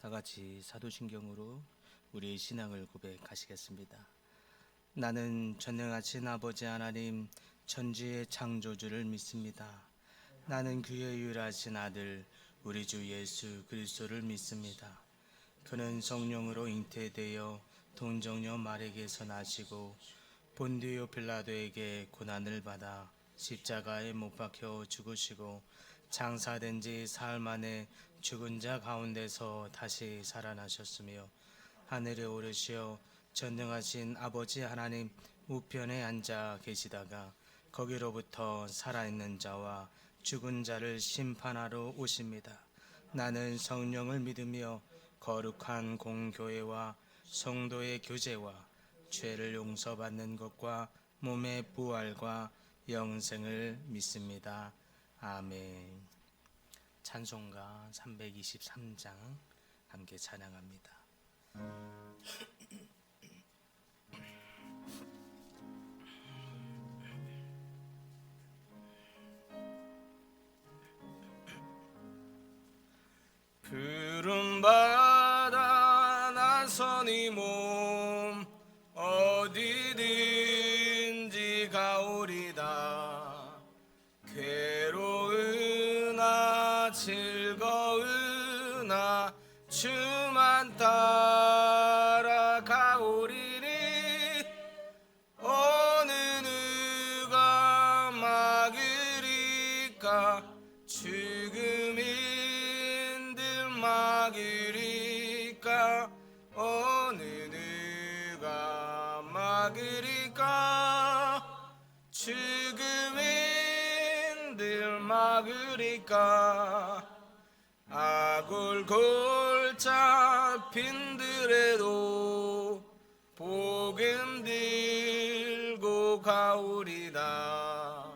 다 같이 사도신경으로 우리의 신앙을 고백하시겠습니다. 나는 전능하신 아버지 하나님 천지의 창조주를 믿습니다. 나는 그의 유일하신 아들 우리 주 예수 그리스도를 믿습니다. 그는 성령으로 잉태되어 동정녀 마리에게서 나시고 본디오 빌라도에게 고난을 받아 십자가에 못 박혀 죽으시고 장사된 지 사흘 만에 죽은 자 가운데서 다시 살아나셨으며 하늘에 오르시어 전능하신 아버지 하나님 우편에 앉아 계시다가 거기로부터 살아있는 자와 죽은 자를 심판하러 오십니다. 나는 성령을 믿으며 거룩한 공교회와 성도의 교제와 죄를 용서받는 것과 몸의 부활과 영생을 믿습니다. 아멘. 찬송가 323장 함께 찬양합니다. 푸른 바다 나선 이 몸 어디든지 가오리다. 괴로우나 즐거우나 주만 따라가오리니 어느 누가 막으리까. 죽음인들 막으리까. 어느 누가 막으리까. 죽음인들 막으리까. 아골골 잡힌들에도 복음 들고 가오리다.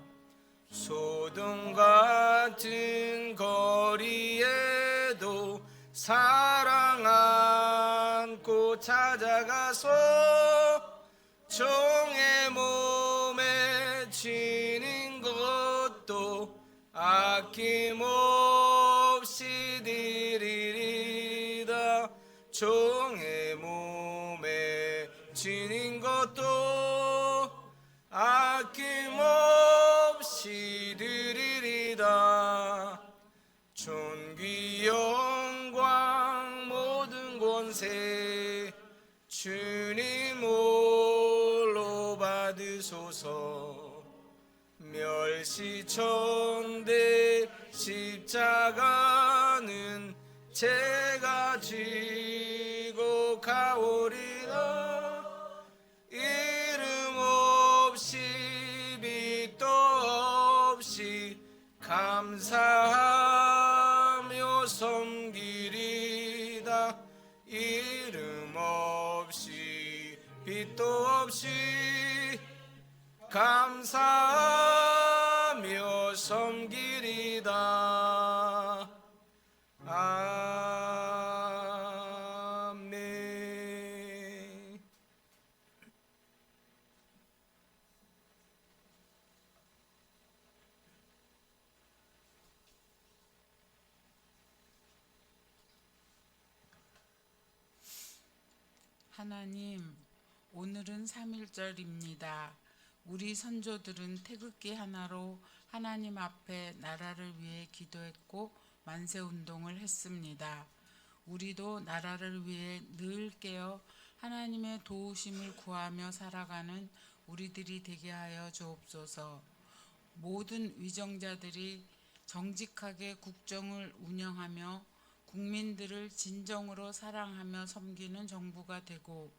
소돔 같은 거리에도 사랑 안고 찾아가서 종의 몸에 지닌 것도 아낌없이 드리리다. 종의 몸에 지닌 것도 아낌없이 드리리다. 존귀 영광 모든 권세 주님 홀로 받으소서. 멸시천대 십자가는 제가 지고 가오리라. 이름 없이 빛도 없이 감사하며 섬기리다. 이름 없이 빛도 없이 감사하며 섬기리다. 아멘. 하나님, 오늘은 3.1절입니다. 우리 선조들은 태극기 하나로 하나님 앞에 나라를 위해 기도했고 만세운동을 했습니다. 우리도 나라를 위해 늘 깨어 하나님의 도우심을 구하며 살아가는 우리들이 되게 하여 주옵소서. 모든 위정자들이 정직하게 국정을 운영하며 국민들을 진정으로 사랑하며 섬기는 정부가 되고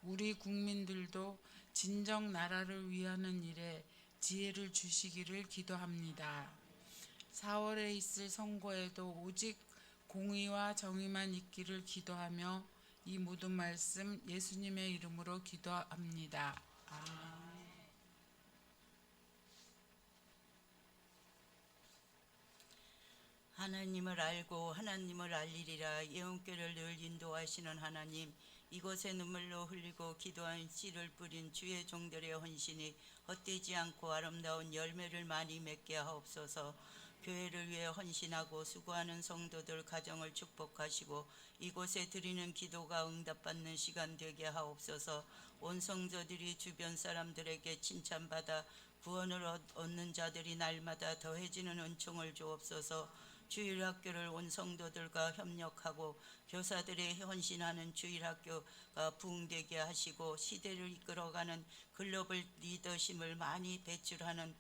우리 국민들도 진정 나라를 위하는 일에 지혜를 주시기를 기도합니다. 4월에 있을 선거에도 오직 공의와 정의만 있기를 기도하며 이 모든 말씀 예수님의 이름으로 기도합니다. 아멘. 하나님을 알고 하나님을 알리리라. 예언교를 늘 인도하시는 하나님, 이곳에 눈물로 흘리고 기도한 씨를 뿌린 주의 종들의 헌신이 헛되지 않고 아름다운 열매를 많이 맺게 하옵소서. 교회를 위해 헌신하고 수고하는 성도들 가정을 축복하시고 이곳에 드리는 기도가 응답받는 시간 되게 하옵소서. 온 성도들이 주변 사람들에게 칭찬받아 구원을 얻는 자들이 날마다 더해지는 은총을 주옵소서. 주일학교를 온 성도들과 협력하고 교사들의 헌신하는 주일학교가 부흥되게 하시고 시대를 이끌어가는 글로벌 리더십을 많이 배출하는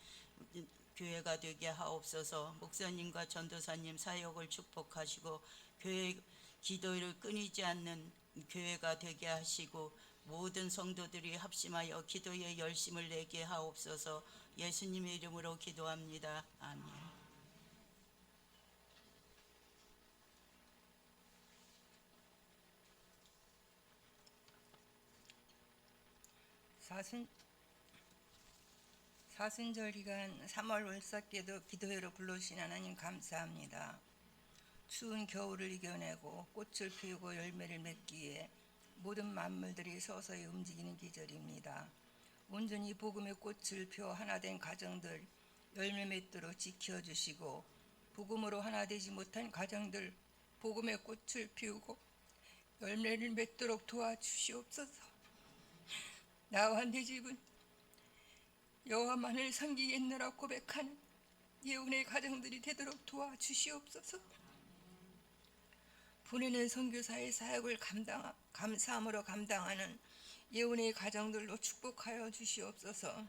교회가 되게 하옵소서. 목사님과 전도사님 사역을 축복하시고 교회 기도를 끊이지 않는 교회가 되게 하시고 모든 성도들이 합심하여 기도에 열심을 내게 하옵소서. 예수님의 이름으로 기도합니다. 아멘. 사순절 기간 3월 월삭기도 기도회로 불러주신 하나님 감사합니다. 추운 겨울을 이겨내고 꽃을 피우고 열매를 맺기에 모든 만물들이 서서히 움직이는 계절입니다. 온전히 복음의 꽃을 펴 하나된 가정들 열매 맺도록 지켜주시고 복음으로 하나 되지 못한 가정들 복음의 꽃을 피우고 열매를 맺도록 도와주시옵소서. 나와 내 집은 여호와만을 섬기겠노라 고백하는 예언의 가정들이 되도록 도와주시옵소서. 보내는 선교사의 사역을 감사함으로 감당하는 예언의 가정들로 축복하여 주시옵소서.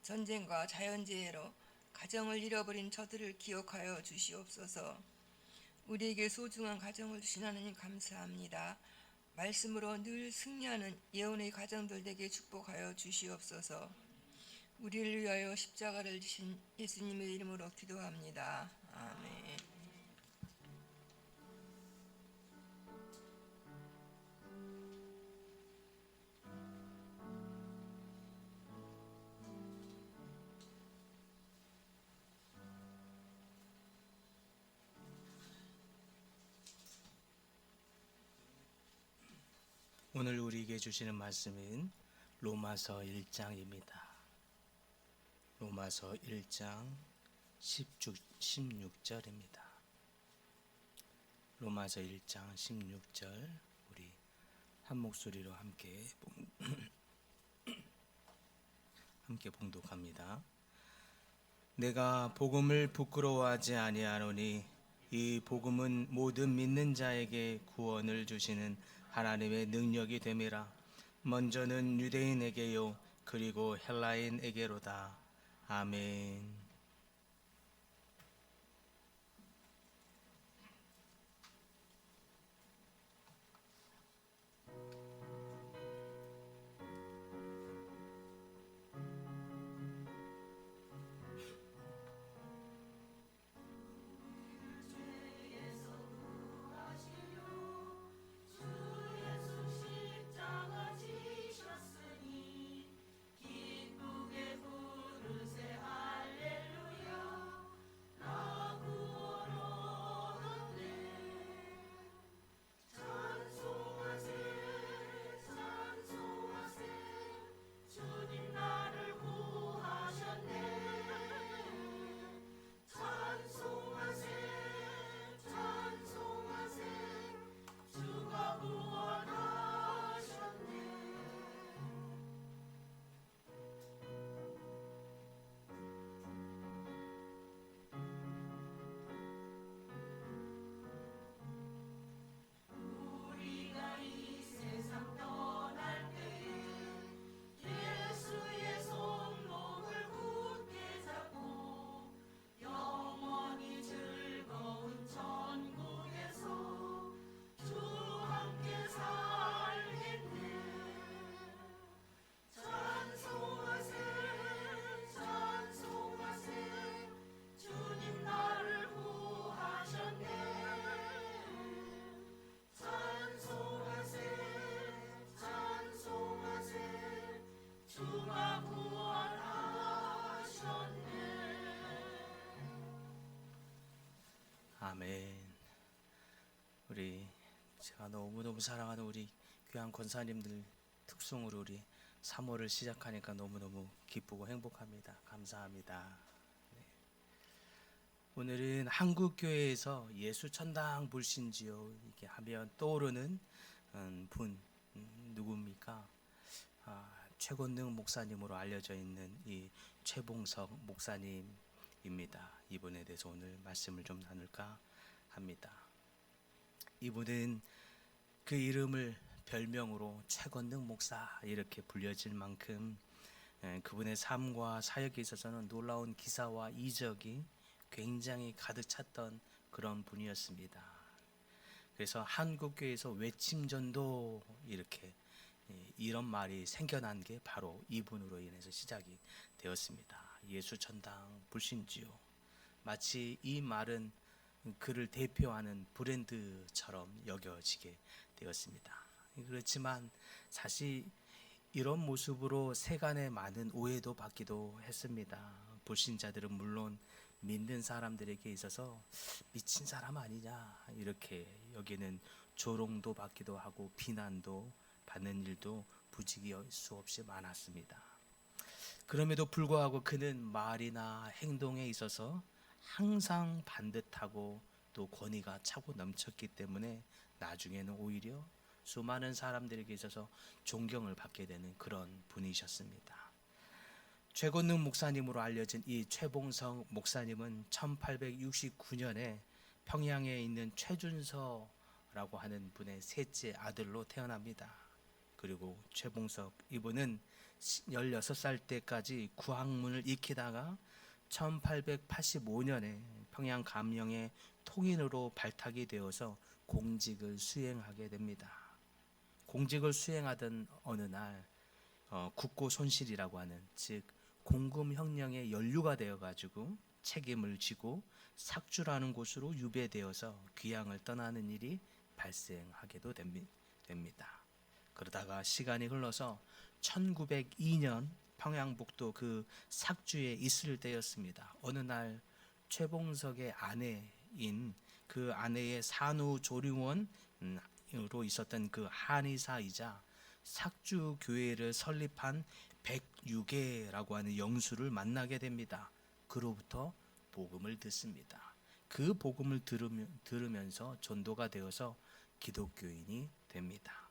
전쟁과 자연재해로 가정을 잃어버린 저들을 기억하여 주시옵소서. 우리에게 소중한 가정을 주신 하나님 감사합니다. 말씀으로 늘 승리하는 예언의 가정들 되게 축복하여 주시옵소서. 우리를 위하여 십자가를 지신 예수님의 이름으로 기도합니다. 아멘. 오늘 우리에게 주시는 말씀은 로마서 1장입니다. 로마서 1장 16절입니다. 로마서 1장 16절 우리 한 목소리로 함께 봉독합니다. 내가 복음을 부끄러워하지 아니하노니 이 복음은 모든 믿는 자에게 구원을 주시는 하나님의 능력이 됨이라. 먼저는 유대인에게요 그리고 헬라인에게로다. 아멘. 아멘. 우리 제가 너무너무 사랑하는 우리 귀한 권사님들 특송으로 우리 3월을 시작하니까 너무너무 기쁘고 행복합니다. 감사합니다. 네. 오늘은 한국 교회에서 예수 천당 불신지요 이렇게 하면 떠오르는 분 누굽니까? 최권능 목사님으로 알려져 있는 이 최봉석 목사님입니다. 이분에 대해서 오늘 말씀을 좀 나눌까 합니다. 이분은 그 이름을 별명으로 최권능 목사 이렇게 불려질 만큼 그분의 삶과 사역에 있어서는 놀라운 기사와 이적이 굉장히 가득 찼던 그런 분이었습니다. 그래서 한국교회에서 외침전도 이렇게 이런 말이 생겨난 게 바로 이분으로 인해서 시작이 되었습니다. 예수 천당 불신지요. 마치 이 말은 그를 대표하는 브랜드처럼 여겨지게 되었습니다. 그렇지만 사실 이런 모습으로 세간에 많은 오해도 받기도 했습니다. 불신자들은 물론 믿는 사람들에게 있어서 미친 사람 아니냐 이렇게 여기는 조롱도 받기도 하고 비난도 받는 일도 부지기 수 없이 많았습니다. 그럼에도 불구하고 그는 말이나 행동에 있어서 항상 반듯하고 또 권위가 차고 넘쳤기 때문에 나중에는 오히려 수많은 사람들에게 있어서 존경을 받게 되는 그런 분이셨습니다. 최권능 목사님으로 알려진 이 최봉석 목사님은 1869년에 평양에 있는 최준서라고 하는 분의 셋째 아들로 태어납니다. 그리고 최봉석 이분은 16살 때까지 구학문을 익히다가 1885년에 평양 감령의 통인으로 발탁이 되어서 공직을 수행하게 됩니다. 공직을 수행하던 어느 날 국고 손실이라고 하는 즉 공금혁령에 연루가 되어가지고 책임을 지고 삭주라는 곳으로 유배되어서 귀향을 떠나는 일이 발생하게도 됩니다. 그러다가 시간이 흘러서 1902년 평양북도 그 삭주에 있을 때였습니다. 어느 날 최봉석의 아내인 그 아내의 산후조리원으로 있었던 그 한의사이자 삭주 교회를 설립한 백유계라고 하는 영수를 만나게 됩니다. 그로부터 복음을 듣습니다. 그 복음을 들으면서 전도가 되어서 기독교인이 됩니다.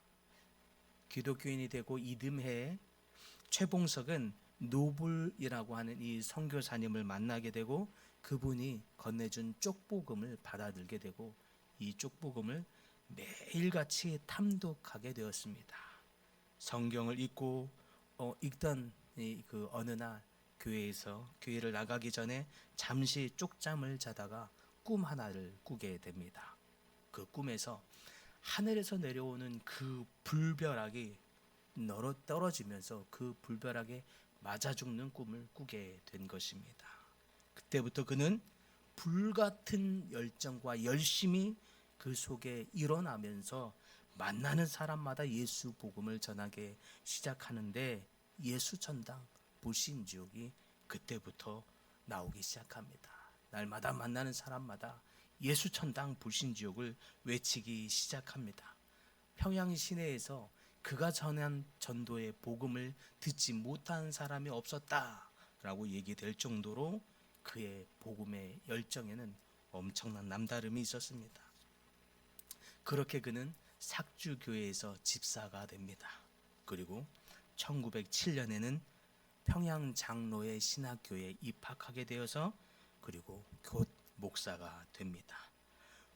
기독교인이 되고 이듬해 최봉석은 노블이라고 하는 이 선교사님을 만나게 되고 그분이 건네준 쪽복음을 받아들게 되고 이 쪽복음을 매일같이 탐독하게 되었습니다. 성경을 읽던 그 어느 날 교회를 나가기 전에 잠시 쪽잠을 자다가 꿈 하나를 꾸게 됩니다. 그 꿈에서 하늘에서 내려오는 그 불벼락이 떨어지면서 그 불벼락에 맞아 죽는 꿈을 꾸게 된 것입니다. 그때부터 그는 불같은 열정과 열심히 그 속에 일어나면서 만나는 사람마다 예수 복음을 전하게 시작하는데 예수 천당 불신지옥이 그때부터 나오기 시작합니다. 날마다 만나는 사람마다 예수 천당 불신지옥을 외치기 시작합니다. 평양 시내에서 그가 전한 전도의 복음을 듣지 못한 사람이 없었다라고 얘기될 정도로 그의 복음의 열정에는 엄청난 남다름이 있었습니다. 그렇게 그는 삭주교회에서 집사가 됩니다. 그리고 1907년에는 평양 장로의 신학교에 입학하게 되어서 그리고 곧 목사가 됩니다.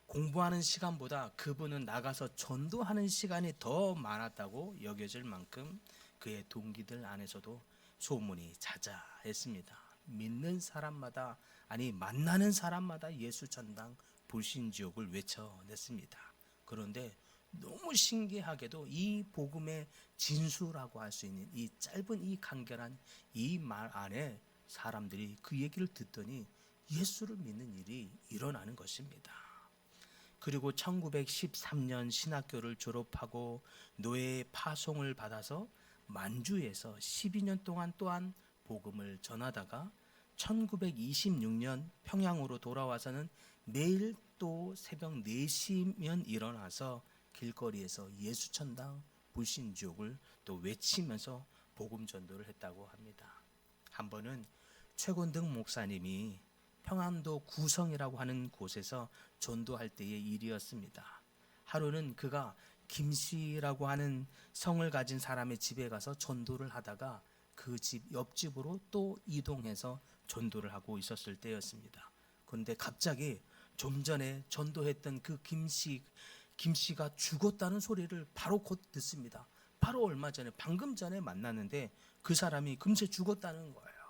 공부하는 시간보다 그분은 나가서 전도하는 시간이 더 많았다고 여겨질 만큼 그의 동기들 안에서도 소문이 자자했습니다. 믿는 사람마다 만나는 사람마다 예수 천당 불신지옥을 외쳐냈습니다. 그런데 너무 신기하게도 이 복음의 진수라고 할 수 있는 이 짧은 이 간결한 이 말 안에 사람들이 그 얘기를 듣더니 예수를 믿는 일이 일어나는 것입니다. 그리고 1913년 신학교를 졸업하고 노예 파송을 받아서 만주에서 12년 동안 또한 복음을 전하다가 1926년 평양으로 돌아와서는 매일 또 새벽 4시면 일어나서 길거리에서 예수 천당 불신지옥을 또 외치면서 복음 전도를 했다고 합니다. 한 번은 최권등 목사님이 평안도 구성이라고 하는 곳에서 전도할 때의 일이었습니다. 하루는 그가 김씨라고 하는 성을 가진 사람의 집에 가서 전도를 하다가 그 집 옆집으로 또 이동해서 전도를 하고 있었을 때였습니다. 그런데 갑자기 좀 전에 전도했던 그 김씨가 죽었다는 소리를 바로 곧 듣습니다. 바로 얼마 전에 방금 전에 만났는데 그 사람이 금세 죽었다는 거예요.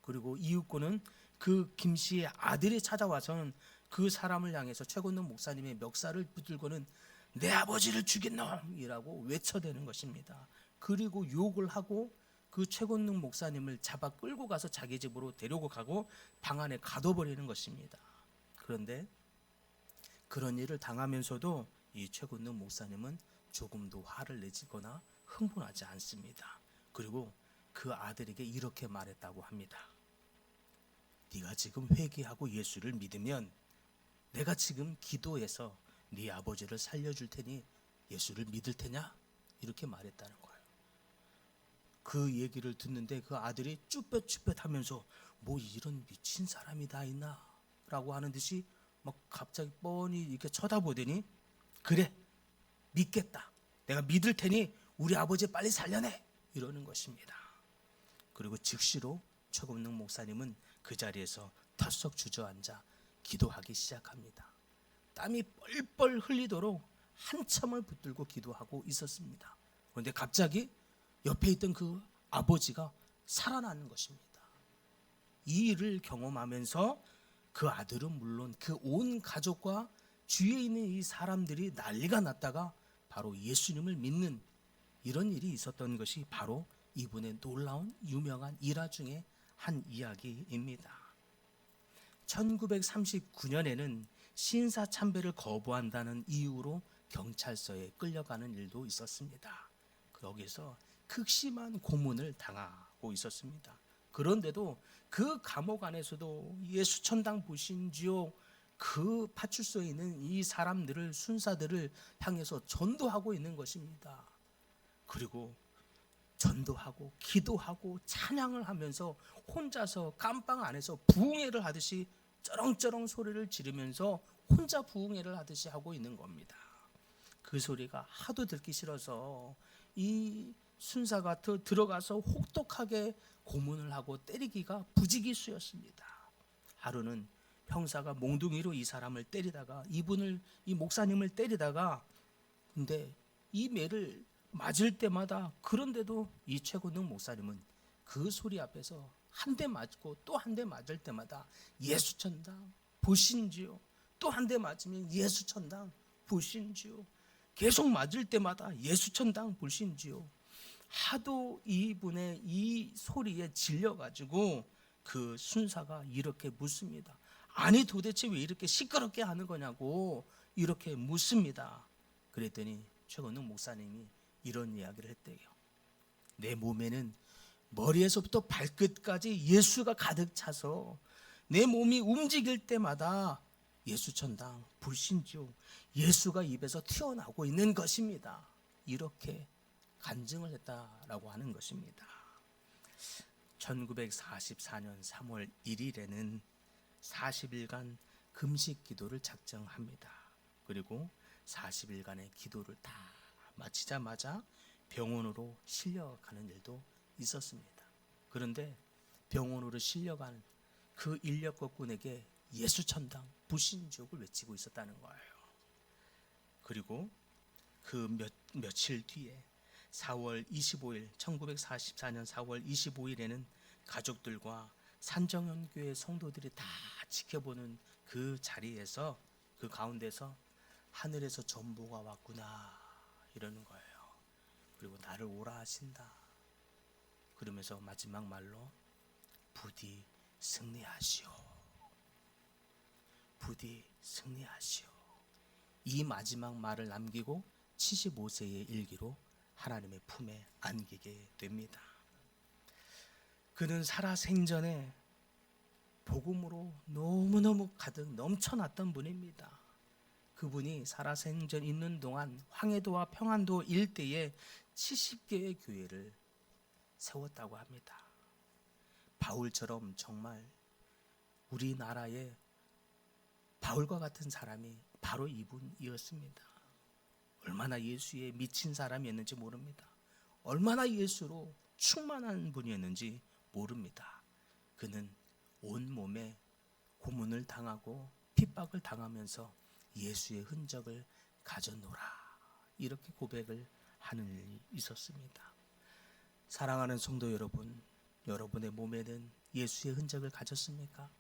그리고 이윽고는 그 김씨의 아들이 찾아와서는 그 사람을 향해서 최건동 목사님의 멱살을 붙들고는 내 아버지를 죽인 놈이라고 외쳐대는 것입니다. 그리고 욕을 하고 그 최건동 목사님을 잡아 끌고 가서 자기 집으로 데리고 가고 방 안에 가둬버리는 것입니다. 그런데 그런 일을 당하면서도 이 최건동 목사님은 조금도 화를 내지거나 흥분하지 않습니다. 그리고 그 아들에게 이렇게 말했다고 합니다. 네가 지금 회개하고 예수를 믿으면 내가 지금 기도해서 네 아버지를 살려줄 테니 예수를 믿을 테냐? 이렇게 말했다는 거예요. 그 얘기를 듣는데 그 아들이 쭈뼛쭈뼛하면서 뭐 이런 미친 사람이 다 있나? 라고 하는 듯이 막 갑자기 뻔히 이렇게 쳐다보더니 그래 믿겠다. 내가 믿을 테니 우리 아버지 빨리 살려내. 이러는 것입니다. 그리고 즉시로 최건동 목사님은 그 자리에서 털썩 주저앉아 기도하기 시작합니다. 땀이 뻘뻘 흘리도록 한참을 붙들고 기도하고 있었습니다. 그런데 갑자기 옆에 있던 그 아버지가 살아나는 것입니다. 이 일을 경험하면서 그 아들은 물론 그 온 가족과 주위에 있는 이 사람들이 난리가 났다가 바로 예수님을 믿는 이런 일이 있었던 것이 바로 이분의 놀라운 유명한 일화 중에 한 이야기입니다. 1939년에는 신사 참배를 거부한다는 이유로 경찰서에 끌려가는 일도 있었습니다. 거기서 극심한 고문을 당하고 있었습니다. 그런데도 그 감옥 안에서도 예수 천당 보신지요? 그 파출소에 있는 이 사람들을 순사들을 향해서 전도하고 있는 것입니다. 그리고 전도하고 기도하고 찬양을 하면서 혼자서 감방 안에서 부흥회를 하듯이 쩌렁쩌렁 소리를 지르면서 혼자 부흥회를 하듯이 하고 있는 겁니다. 그 소리가 하도 듣기 싫어서 이 순사가 들어가서 혹독하게 고문을 하고 때리기가 부지기수였습니다. 하루는 형사가 몽둥이로 이 사람을 때리다가 이 목사님을 때리다가 근데 이 매를 맞을 때마다 그런데도 이 최건동 목사님은 그 소리 앞에서 한 대 맞고 또 한 대 맞을 때마다 예수 천당 보신지요. 또 한 대 맞으면 예수 천당 보신지요. 계속 맞을 때마다 예수 천당 보신지요. 하도 이분의 이 소리에 질려가지고 그 순사가 이렇게 묻습니다. 아니 도대체 왜 이렇게 시끄럽게 하는 거냐고 이렇게 묻습니다. 그랬더니 최건동 목사님이 이런 이야기를 했대요. 내 몸에는 머리에서부터 발끝까지 예수가 가득 차서 내 몸이 움직일 때마다 예수 천당 불신지요. 예수가 입에서 튀어나오고 있는 것입니다. 이렇게 간증을 했다라고 하는 것입니다. 1944년 3월 1일에는 40일간 금식 기도를 작정합니다. 그리고 40일간의 기도를 다 마치자마자 병원으로 실려가는 일도 있었습니다. 그런데 병원으로 실려간 그 인력거꾼에게 예수 천당 불신지옥을 외치고 있었다는 거예요. 그리고 그 며칠 뒤에 4월 25일 1944년 4월 25일에는 가족들과 산정연교회 성도들이 다 지켜보는 그 자리에서 그 가운데서 하늘에서 전보가 왔구나 이러는 거예요. 그리고 나를 오라 하신다. 그러면서 마지막 말로 부디 승리하시오. 부디 승리하시오. 이 마지막 말을 남기고 75세의 일기로 하나님의 품에 안기게 됩니다. 그는 살아생전에 복음으로 너무너무 가득 넘쳐났던 분입니다. 그분이 살아생전 있는 동안 황해도와 평안도 일대에 70개의 교회를 세웠다고 합니다. 바울처럼 정말 우리나라에 바울과 같은 사람이 바로 이분이었습니다. 얼마나 예수에 미친 사람이었는지 모릅니다. 얼마나 예수로 충만한 분이었는지 모릅니다. 그는 온몸에 고문을 당하고 핍박을 당하면서 예수의 흔적을 가져노라, 이렇게 고백을 하는 일이 있었습니다. 사랑하는 성도 여러분, 여러분의 몸에는 예수의 흔적을 가졌습니까?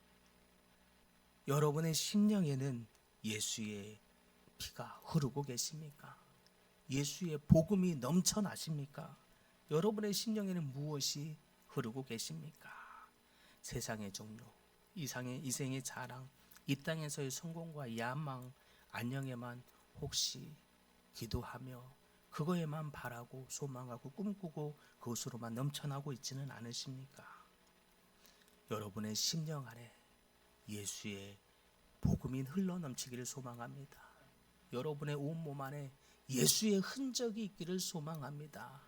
여러분의 심령에는 예수의 피가 흐르고 계십니까? 예수의 복음이 넘쳐나십니까? 여러분의 심령에는 무엇이 흐르고 계십니까? 세상의 종료, 이생의 자랑, 이 땅에서의 성공과 야망, 안녕에만 혹시 기도하며 그거에만 바라고 소망하고 꿈꾸고 그것으로만 넘쳐나고 있지는 않으십니까? 여러분의 심령 안에 예수의 복음이 흘러넘치기를 소망합니다. 여러분의 온몸 안에 예수의 흔적이 있기를 소망합니다.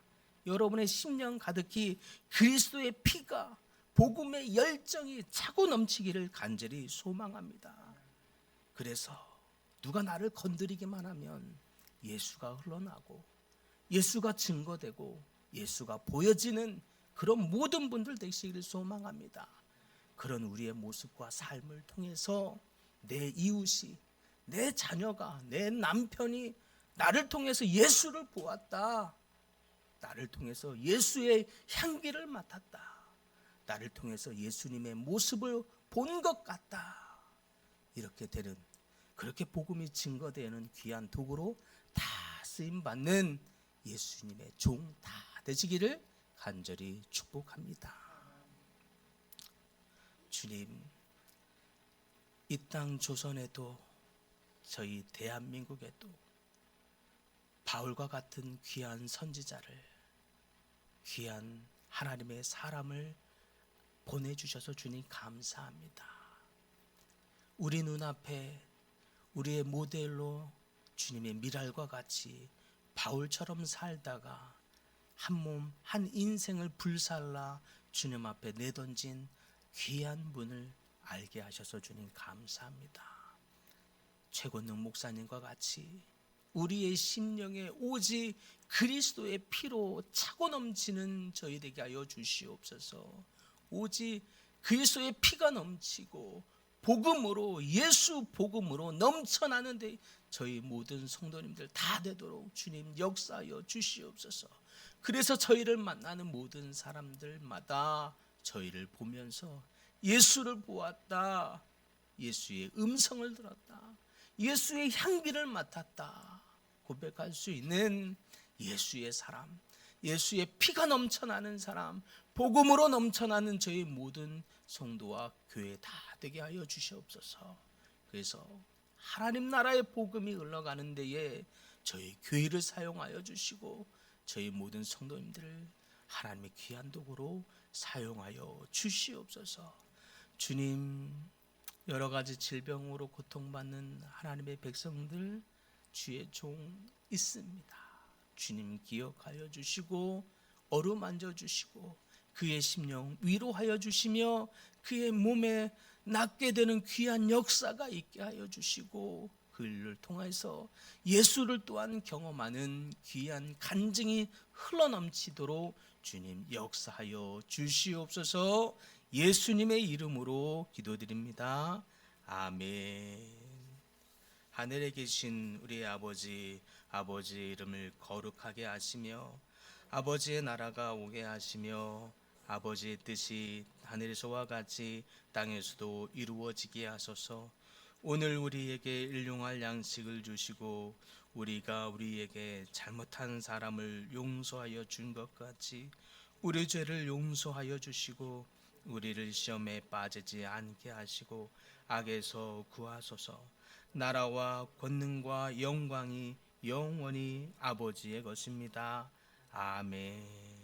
여러분의 심령 가득히 그리스도의 피가, 복음의 열정이 차고 넘치기를 간절히 소망합니다. 그래서 누가 나를 건드리기만 하면 예수가 흘러나고 예수가 증거되고 예수가 보여지는 그런 모든 분들 되시기를 소망합니다. 그런 우리의 모습과 삶을 통해서 내 이웃이, 내 자녀가, 내 남편이 나를 통해서 예수를 보았다, 나를 통해서 예수의 향기를 맡았다, 나를 통해서 예수님의 모습을 본 것 같다, 이렇게 되는, 그렇게 복음이 증거되는 귀한 도구로 다 쓰임받는 예수님의 종 다 되시기를 간절히 축복합니다. 주님, 이 땅 조선에도 저희 대한민국에도 바울과 같은 귀한 선지자를, 귀한 하나님의 사람을 보내주셔서 주님 감사합니다. 우리 눈앞에 우리의 모델로 주님의 미랄과 같이 바울처럼 살다가 한 몸, 한 인생을 불살라 주님 앞에 내던진 귀한 분을 알게 하셔서 주님 감사합니다. 최권능 목사님과 같이 우리의 심령에 오직 그리스도의 피로 차고 넘치는 저희 되게 하여 주시옵소서. 오직 그리스도의 피가 넘치고 복음으로, 예수 복음으로 넘쳐나는데 저희 모든 성도님들 다 되도록 주님 역사하여 주시옵소서. 그래서 저희를 만나는 모든 사람들마다 저희를 보면서 예수를 보았다, 예수의 음성을 들었다, 예수의 향기를 맡았다 고백할 수 있는 예수의 사람, 예수의 피가 넘쳐나는 사람, 복음으로 넘쳐나는 저희 모든 성도와 교회 다 되게 하여 주시옵소서. 그래서 하나님 나라의 복음이 흘러가는 데에 저희 교회를 사용하여 주시고 저희 모든 성도님들을 하나님의 귀한 도구로 사용하여 주시옵소서. 주님, 여러 가지 질병으로 고통받는 하나님의 백성들 주의 종 있습니다. 주님 기억하여 주시고 어루만져 주시고 그의 심령 위로하여 주시며 그의 몸에 낫게 되는 귀한 역사가 있게 하여 주시고 그 일을 통해서 예수를 또한 경험하는 귀한 간증이 흘러넘치도록 주님 역사하여 주시옵소서. 예수님의 이름으로 기도드립니다. 아멘. 하늘에 계신 우리 아버지, 아버지의 이름을 거룩하게 하시며 아버지의 나라가 오게 하시며 아버지의 뜻이 하늘에서와 같이 땅에서도 이루어지게 하소서. 오늘 우리에게 일용할 양식을 주시고 우리가 우리에게 잘못한 사람을 용서하여 준 것 같이 우리 죄를 용서하여 주시고 우리를 시험에 빠지지 않게 하시고 악에서 구하소서. 나라와 권능과 영광이 영원히 아버지의 것입니다. 아멘.